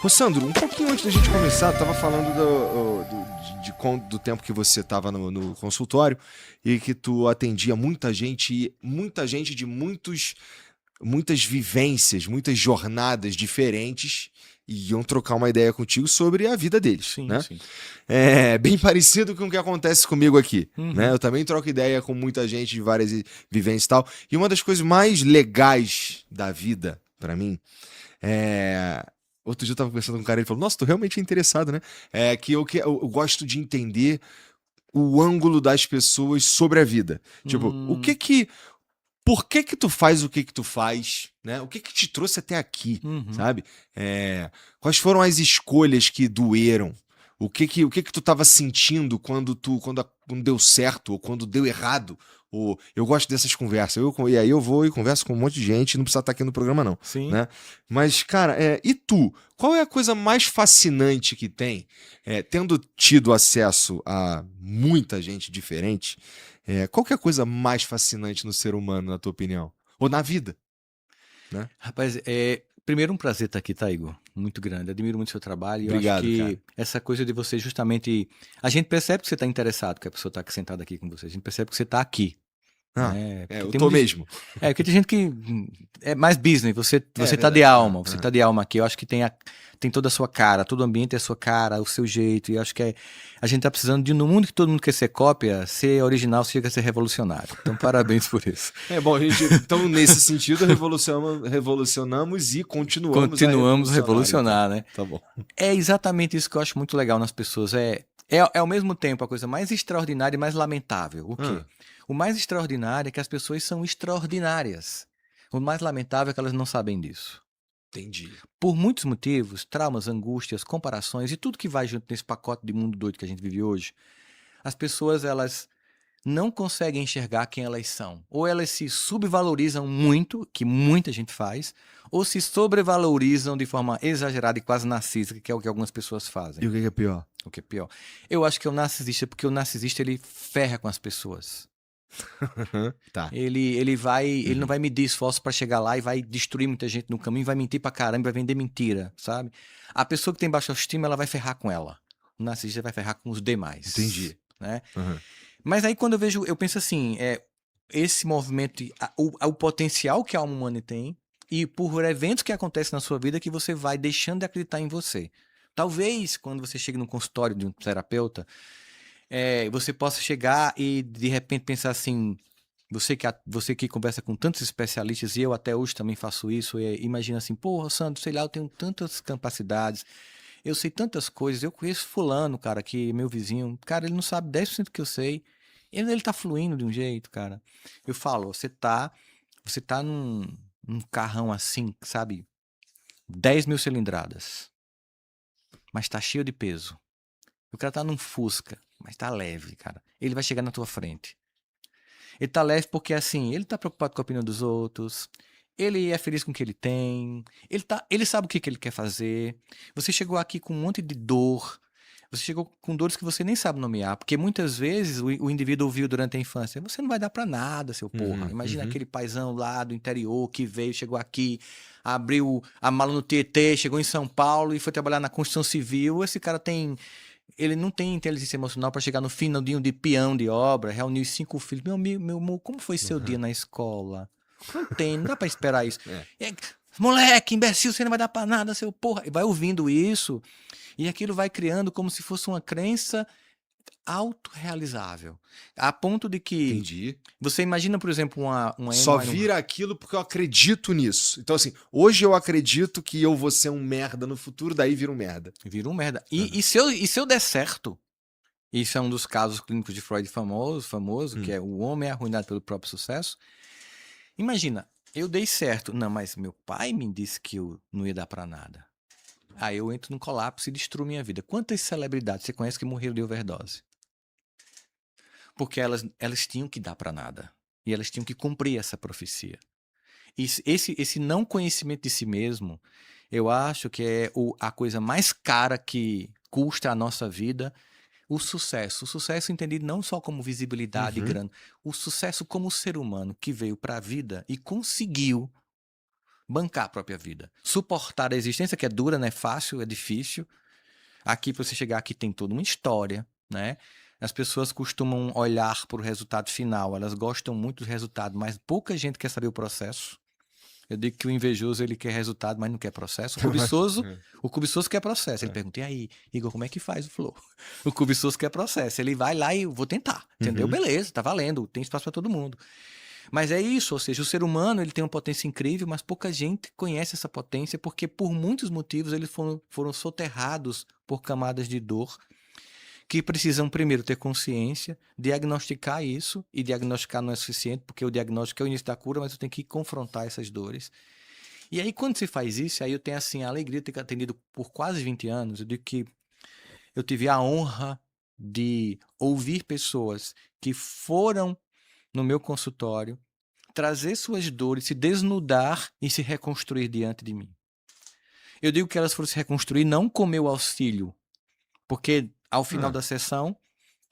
Ô Sandro, um pouquinho antes da gente começar, tu tava falando do tempo que você tava no consultório e que tu atendia muita gente de muitas vivências, muitas jornadas diferentes e iam trocar uma ideia contigo sobre a vida deles, Sim, né? sim. É bem parecido com o que acontece comigo aqui, né? Uhum. Eu também troco ideia com muita gente de várias vivências e tal. E uma das coisas mais legais da vida, pra mim, é... Outro dia eu tava conversando com um cara e ele falou: Nossa, tu realmente é interessado, né? É que eu gosto de entender o ângulo das pessoas sobre a vida. Tipo, Hum, por que que tu faz o que tu faz, né? O que que te trouxe até aqui, uhum. sabe? Quais foram as escolhas que doeram? O que que tu tava sentindo quando deu certo ou quando deu errado? Eu gosto dessas conversas. E aí eu vou e converso com um monte de gente, não precisa estar aqui no programa não, Sim. né? Mas, cara, e tu? Qual é a coisa mais fascinante que tem, tendo tido acesso a muita gente diferente? Qual que é a coisa mais fascinante no ser humano, na tua opinião? Ou na vida, né? Rapaz, primeiro um prazer estar aqui, tá, Igor? Muito grande. Admiro muito o seu trabalho e eu acho Obrigado, que cara. essa coisa de você justamente. A gente percebe que você está interessado, que a pessoa está sentada aqui com você. A gente percebe que você está aqui, Ah, né? Porque eu tem tô muita, mesmo. porque tem gente que é mais business, É você tá de verdade. alma, você tá de alma aqui. Eu acho que tem toda a sua cara, todo o ambiente é a sua cara, o seu jeito. E eu acho que a gente tá precisando de, no mundo que todo mundo quer ser cópia, ser original, chega a ser revolucionário. Então, parabéns por isso. Bom, então, nesse sentido, revolucionamos e continuamos a Continuamos a revolucionar, então. revolucionar, né? Tá bom. É exatamente isso que eu acho muito legal nas pessoas. É ao mesmo tempo a coisa mais extraordinária e mais lamentável. O quê? Ah, O mais extraordinário é que as pessoas são extraordinárias. O mais lamentável é que elas não sabem disso. entendi. Por muitos motivos, traumas, angústias, comparações e tudo que vai junto nesse pacote de mundo doido que a gente vive hoje, as pessoas elas não conseguem enxergar quem elas são. Ou elas se subvalorizam muito, que muita gente faz, ou se sobrevalorizam de forma exagerada e quase narcísica, que é o que algumas pessoas E fazem. o que que é pior? O que é pior. Eu acho que é o narcisista, porque o narcisista ele ferra com as pessoas. Tá. Ele não Uhum. vai medir esforço para chegar lá e vai destruir muita gente no caminho, vai mentir pra caramba, vai vender mentira, sabe? A pessoa que tem baixa autoestima, ela vai ferrar com ela. O narcisista vai ferrar com os demais, Entendi. né? Uhum. Mas aí quando eu vejo, eu penso assim, esse movimento, o potencial que a alma humana tem e por eventos que acontecem na sua vida que você vai deixando de acreditar em você. Talvez quando você chega no consultório de um terapeuta, você possa chegar e de repente pensar assim, você que conversa com tantos especialistas, e eu até hoje também faço isso, imagina assim, porra, Sandro, sei lá, eu tenho tantas capacidades, eu sei tantas coisas, eu conheço fulano, cara, que é meu vizinho, cara, ele não sabe 10% do que eu sei, ele tá fluindo de um jeito, cara. Eu falo, você tá num carrão assim, sabe, 10.000 cilindradas, mas tá cheio de peso. O cara tá num Fusca, mas tá leve, cara. Ele vai chegar na tua frente. Ele tá leve porque, assim, ele tá preocupado com a opinião dos outros, ele é feliz com o que ele tem, ele sabe o que ele quer fazer. Você chegou aqui com um monte de dor, você chegou com dores que você nem sabe nomear, porque muitas vezes o indivíduo ouviu durante a infância, você não vai dar pra nada, seu porra. Uhum. Imagina Uhum. aquele paizão lá do interior que veio, chegou aqui, abriu a mala no Tietê, chegou em São Paulo e foi trabalhar na construção civil. Esse cara ele não tem inteligência emocional para chegar no finalzinho de peão de obra, reunir os 5 filhos. Meu amigo, meu amor, como foi seu dia Uhum. na escola? Não tem, não dá para esperar isso. É. É, moleque, imbecil, você não vai dar para nada, seu porra. E vai ouvindo isso, e aquilo vai criando como se fosse uma crença autorrealizável. A ponto de que Entendi. você imagina, por exemplo, uma Amy Só Winehouse. vira aquilo porque eu acredito nisso. Então, assim, hoje eu acredito que eu vou ser um merda no futuro, daí vira um merda. Vira um merda. Uhum. E se eu der certo, isso é um dos casos clínicos de Freud famoso, que Hum. é o homem é arruinado pelo próprio sucesso. Imagina, eu dei certo. Não, mas meu pai me disse que eu não ia dar pra nada. Aí eu entro num colapso e destruo minha vida. Quantas celebridades você conhece que morreram de overdose? Porque elas tinham que dar pra nada. E elas tinham que cumprir essa profecia. Esse não conhecimento de si mesmo, eu acho que é a coisa mais cara que custa a nossa vida. O sucesso entendido não só como visibilidade e Uhum. grana, o sucesso como ser humano que veio para a vida e conseguiu bancar a própria vida. Suportar a existência, que é dura, não é fácil, é difícil. Aqui, para você chegar aqui, tem toda uma história, né? As pessoas costumam olhar para o resultado final, elas gostam muito do resultado, mas pouca gente quer saber o processo. Eu digo que o invejoso, ele quer resultado, mas não quer processo. O cobiçoso quer processo. Ele pergunta, e aí, Igor, como é que faz o flow? O cobiçoso quer processo. Ele vai lá e eu vou tentar, entendeu? Uhum. Beleza, tá valendo, tem espaço para todo mundo. Mas é isso, ou seja, o ser humano, ele tem uma potência incrível, mas pouca gente conhece essa potência porque por muitos motivos eles foram soterrados por camadas de dor que precisam primeiro ter consciência, diagnosticar isso, e diagnosticar não é suficiente, porque o diagnóstico é o início da cura, mas eu tenho que confrontar essas dores. E aí, quando se faz isso, aí eu tenho assim a alegria de ter atendido por quase 20 anos. Eu digo que eu tive a honra de ouvir pessoas que foram no meu consultório trazer suas dores, se desnudar e se reconstruir diante de mim. Eu digo que elas foram se reconstruir não com meu auxílio, porque ao final da sessão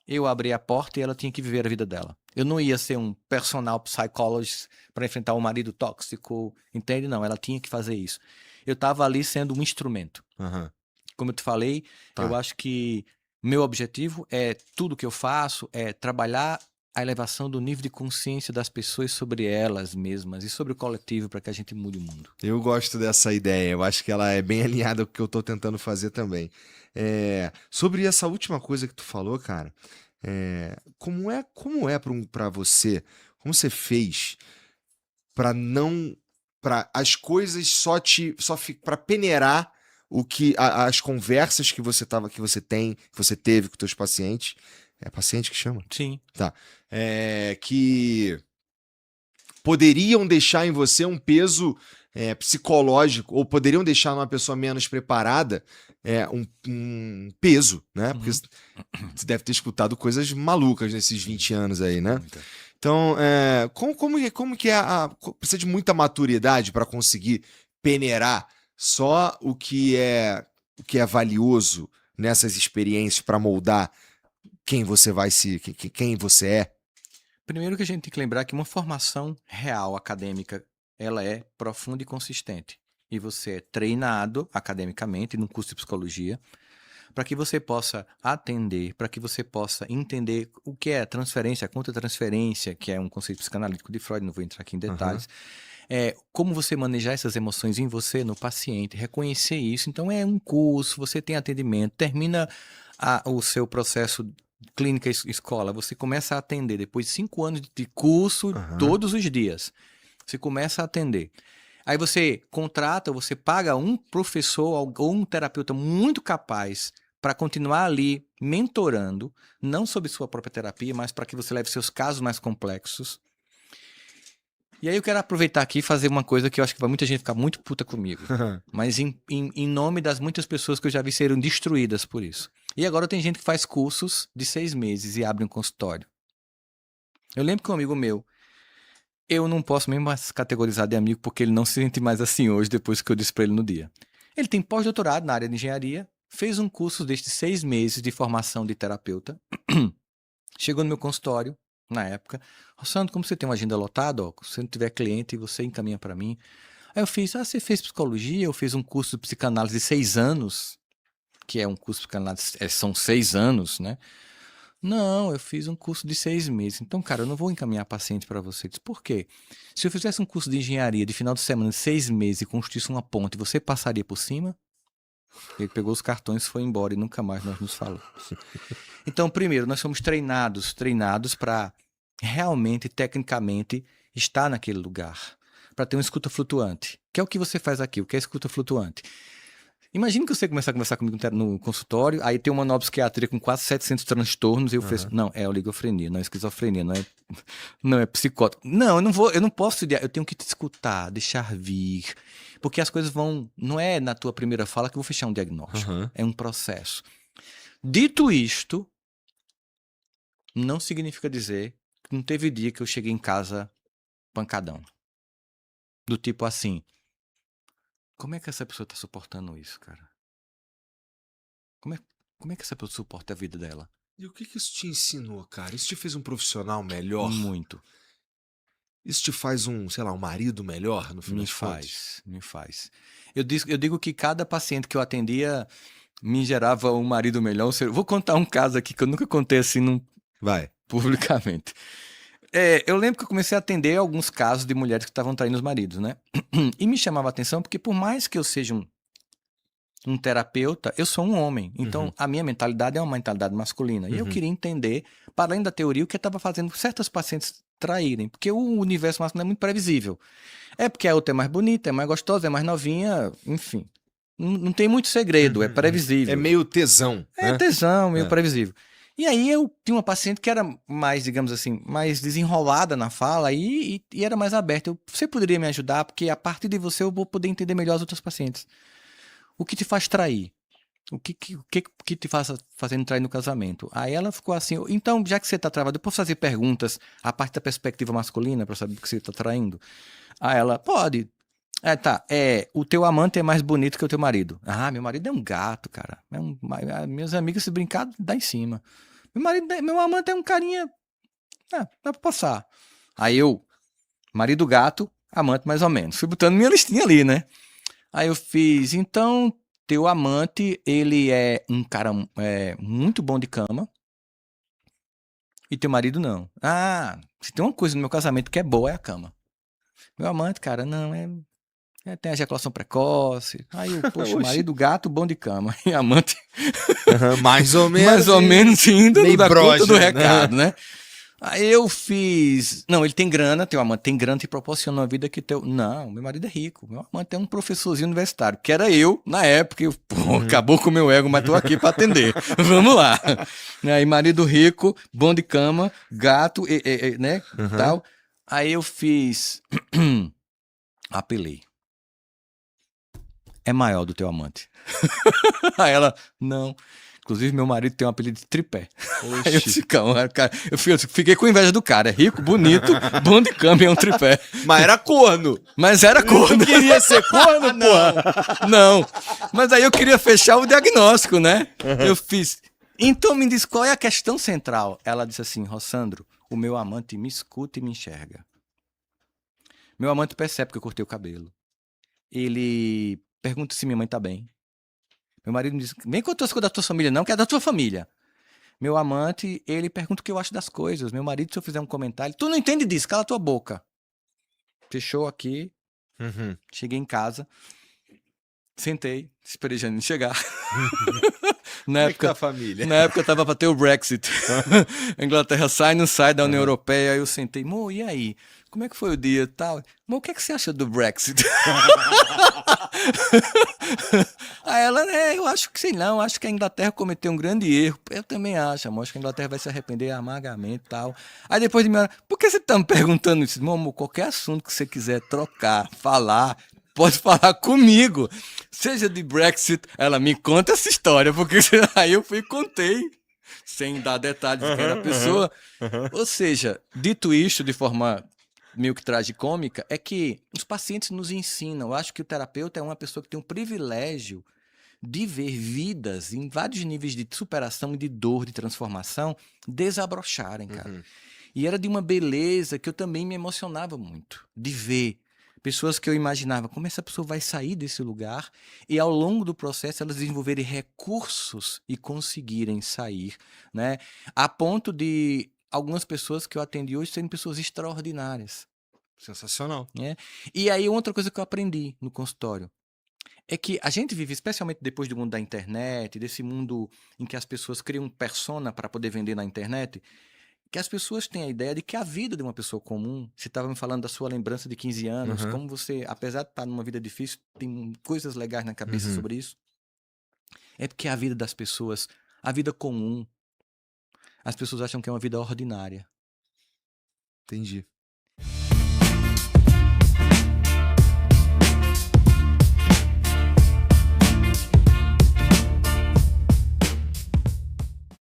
eu abri a porta e ela tinha que viver a vida dela. Eu não ia ser um personal psychologist para enfrentar um marido tóxico, entende? Não, ela tinha que fazer isso. Eu estava ali sendo um instrumento. Uhum. Como eu te falei, Tá. eu acho que meu objetivo é tudo que eu faço é trabalhar a elevação do nível de consciência das pessoas sobre elas mesmas e sobre o coletivo para que a gente mude o mundo. Eu gosto dessa ideia, eu acho que ela é bem alinhada com o que eu tô tentando fazer também. Sobre essa última coisa que tu falou, cara, como é pra você, como você fez pra não, para as coisas para peneirar as conversas que você teve com teus pacientes, é paciente que chama? Sim. Tá. Que poderiam deixar em você um peso psicológico, ou poderiam deixar numa pessoa menos preparada um peso, né? Porque você deve ter escutado coisas malucas nesses 20 anos aí, né? Muita. Então, como que precisa de muita maturidade para conseguir peneirar só o que é valioso nessas experiências para moldar quem você é? Primeiro que a gente tem que lembrar que uma formação real acadêmica, ela é profunda e consistente. E você é treinado academicamente num curso de psicologia para que você possa atender, para que você possa entender o que é transferência, contra-transferência, que é um conceito psicanalítico de Freud, não vou entrar aqui em detalhes. Como você manejar essas emoções em você, no paciente, reconhecer isso. Então é um curso, você tem atendimento, termina o seu processo clínica escola, você começa a atender depois de 5 anos de curso todos os dias. Você começa a atender. Aí você contrata, você paga um professor ou um terapeuta muito capaz para continuar ali mentorando, não sobre sua própria terapia, mas para que você leve seus casos mais complexos. E aí eu quero aproveitar aqui e fazer uma coisa que eu acho que vai muita gente ficar muito puta comigo. Mas em nome das muitas pessoas que eu já vi serem destruídas por isso. E agora tem gente que faz cursos de 6 meses e abre um consultório. Eu lembro que um amigo meu, eu não posso mesmo mais categorizar de amigo porque ele não se sente mais assim hoje, depois que eu disse pra ele no dia. Ele tem pós-doutorado na área de engenharia, fez um curso destes 6 meses de formação de terapeuta, chegou no meu consultório, na época, Sandro, como você tem uma agenda lotada, ó, se não tiver cliente, você encaminha para mim. Aí eu fiz, você fez psicologia, eu fiz um curso de psicanálise de 6 anos, que é um curso de psicanálise, são 6 anos, né? Não, eu fiz um curso de 6 meses. Então, cara, eu não vou encaminhar paciente para você. Diz, por quê? Se eu fizesse um curso de engenharia de final de semana de 6 meses e construísse uma ponte, você passaria por cima? Ele pegou os cartões, foi embora e nunca mais nós nos falamos. Então, primeiro, nós somos treinados para realmente, tecnicamente, estar naquele lugar. Para ter uma escuta flutuante. Que é o que você faz aqui, o que é escuta flutuante. Imagina que você começar a conversar comigo no consultório, aí tem uma neuropsiquiatria com quase 700 transtornos, e eu falei, não, é oligofrenia, não é esquizofrenia, não é psicótico. Não, eu não posso, eu tenho que te escutar, deixar vir, porque as coisas não é na tua primeira fala que eu vou fechar um diagnóstico, é um processo. Dito isto, não significa dizer que não teve dia que eu cheguei em casa pancadão. Do tipo assim, como é que essa pessoa tá suportando isso, cara? Como é que essa pessoa suporta a vida dela? E o que isso te ensinou, cara? Isso te fez um profissional melhor? Muito. Isso te faz sei lá, um marido melhor, no fim Me das contas? faz, me faz. Eu digo que cada paciente que eu atendia me gerava um marido melhor. Vou contar um caso aqui que eu nunca contei assim Vai. publicamente. Eu lembro que eu comecei a atender alguns casos de mulheres que estavam traindo os maridos, né? E me chamava a atenção porque, por mais que eu seja um terapeuta, eu sou um homem. Então, Uhum. a minha mentalidade é uma mentalidade masculina. E eu queria entender, para além da teoria, o que estava fazendo certas pacientes traírem. Porque o universo masculino é muito previsível. É porque a outra é mais bonita, é mais gostosa, é mais novinha, enfim. Não tem muito segredo, é É previsível. meio tesão, É né? tesão, meio É. previsível. E aí eu tinha uma paciente que era mais, digamos assim, mais desenrolada na fala e era mais aberta. Você poderia me ajudar? Porque a partir de você eu vou poder entender melhor as outras pacientes. O que te faz trair? O que te faz fazendo trair no casamento? Aí ela ficou assim, então, já que você está travado, eu posso fazer perguntas a partir da perspectiva masculina para saber o que você está traindo? Aí ela, pode. Tá. O teu amante é mais bonito que o teu marido. Ah, meu marido é um gato, cara. Meus amigos se brincar, dá em cima. Meu amante é um carinha. Dá pra passar. Aí marido gato, amante mais ou menos. Fui botando minha listinha ali, né? Aí eu fiz, então, teu amante, ele é um cara muito bom de cama. E teu marido não. Ah, se tem uma coisa no meu casamento que é boa, é a cama. Meu amante, cara, não, tem a ejaculação precoce. Aí eu, poxa, Oxi. marido gato, bom de cama. E amante, Mais ou menos. mais ou menos indo meio não dá conta do broxa, né? recado, né? Aí eu fiz. Não, ele tem grana, teu amante tem grana, te proporciona uma vida que teu. Não, meu marido é rico. Meu amante é um professorzinho universitário, que era eu, na época. Acabou com o meu ego, mas tô aqui pra atender. Vamos lá. Aí, marido rico, bom de cama, gato, né? Tal. Aí eu fiz. Apelei. É maior do teu amante. Aí ela, não. Inclusive, meu marido tem um apelido de tripé. Aí eu Oxi. disse, calma, cara. Eu fiquei com inveja do cara. É rico, bonito, bom de cama e é um tripé. Mas era corno. Mas era corno. Não queria ser corno, Porra. Não. Mas aí eu queria fechar o diagnóstico, né? Eu fiz. Então me diz qual é a questão central. Ela disse assim, Rossandro, o meu amante me escuta e me enxerga. Meu amante percebe que eu cortei o cabelo. Ele pergunta se minha mãe tá bem. Meu marido me diz, vem contar as coisas da tua família não, que é da tua família. Meu amante, ele pergunta o que eu acho das coisas. Meu marido, se eu fizer um comentário, tu não entende disso, cala tua boca. Fechou aqui, cheguei em casa, sentei, esperei Janine chegar. Como é que tá a família? Na época tava pra ter o Brexit. A Inglaterra sai, não sai da União Europeia. Aí eu sentei, Mo, e aí? Como é que foi o dia e tal? Mo, o que é que você acha do Brexit? Aí ela, eu acho que sei não, acho que a Inglaterra cometeu um grande erro. Eu também acho, amor, acho que a Inglaterra vai se arrepender amargamente e tal. Aí depois de meia hora, por que você tá me perguntando isso? Meu amor, qualquer assunto que você quiser trocar, falar, pode falar comigo. Seja de Brexit, ela me conta essa história, porque aí eu fui e contei, sem dar detalhes de quem era a pessoa. Ou seja, dito isto de forma meio que tragicômica, é que os pacientes nos ensinam. Eu acho que o terapeuta é uma pessoa que tem um privilégio de ver vidas em vários níveis de superação e de dor, de transformação, desabrocharem, cara. E era de uma beleza que eu também me emocionava muito, de ver pessoas que eu imaginava como essa pessoa vai sair desse lugar e ao longo do processo elas desenvolverem recursos e conseguirem sair, né? A ponto de algumas pessoas que eu atendi hoje serem pessoas extraordinárias, Sensacional. né? E aí outra coisa que eu aprendi no consultório é que a gente vive, especialmente depois do mundo da internet, desse mundo em que as pessoas criam um persona para poder vender na internet, que as pessoas têm a ideia de que a vida de uma pessoa comum, você estava me falando da sua lembrança de 15 anos, como você, apesar de estar numa vida difícil, tem coisas legais na cabeça sobre isso. É porque a vida das pessoas, a vida comum, as pessoas acham que é uma vida ordinária. Entendi.